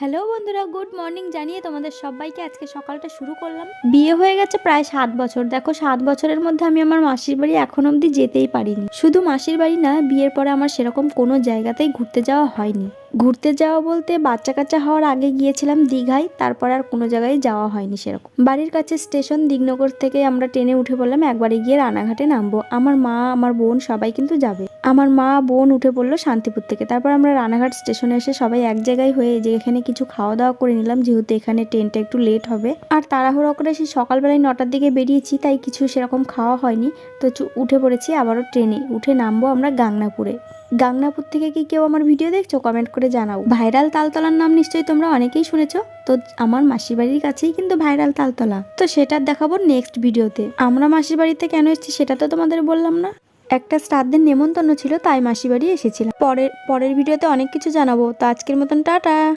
Hello বন্ধুরা, good morning জানিয়ে তোমাদের সবাইকে আজকে সকালটা শুরু করলাম। বিয়ে হয়ে গেছে প্রায় 7 বছর। দেখো 7 বছরের মধ্যে আমি আমার মাসির বাড়ি এখন অবধি যেতেই পারিনি। শুধু মাসির বাড়ি না, বিয়ের পরে আমার সেরকম কোনো জায়গাতেই ঘুরতে যাওয়া হয়নি। ঘুরতে যাওয়া বলতে বাচ্চা কাচ্চা হওয়ার আগে গিয়েছিলাম দীঘায়, তারপর আর কোনো জায়গায় যাওয়া হয়নি সেরকম। বাড়ির কাছে স্টেশন দিগনগর থেকে আমরা ট্রেনে উঠে পড়লাম, একবারে গিয়ে রানাঘাটে নামবো। আমার মা, আমার বোন সবাই কিন্তু যাবে। আমার মা বোন উঠে পড়লো শান্তিপুর থেকে। তারপর আমরা রানাঘাট স্টেশনে এসে সবাই এক জায়গায় হয়ে যে এখানে কিছু খাওয়া দাওয়া করে নিলাম, যেহেতু এখানে ট্রেনটা একটু লেট হবে। আর তাড়াহুড়ো করে সেই সকালবেলায় 9টার দিকে বেরিয়েছি, তাই কিছু সেরকম খাওয়া হয়নি। তো উঠে পড়েছি আবারও ট্রেনে। উঠে নামবো আমরা গাংনাপুরে। গাংনাপুর থেকে কি কেউ আমার ভিডিও দেখছো? কমেন্ট করে জানাও। ভাইরাল তালতলার নাম নিশ্চয়ই তোমরা অনেকেই শুনেছো। তো আমার মাসির বাড়ির কাছেই কিন্তু ভাইরাল তালতলা। তো সেটা দেখাবো নেক্সট ভিডিওতে। আমরা মাসির বাড়িতে কেন এসেছি সেটা তো তোমাদের বললাম না। একটা শ্রাদ্ধের নেমন্তন্ন ছিল, তাই মাসি বাড়ি এসেছিলাম। পরের ভিডিওতে অনেক কিছু জানাবো। তো আজকের মতন টাটা।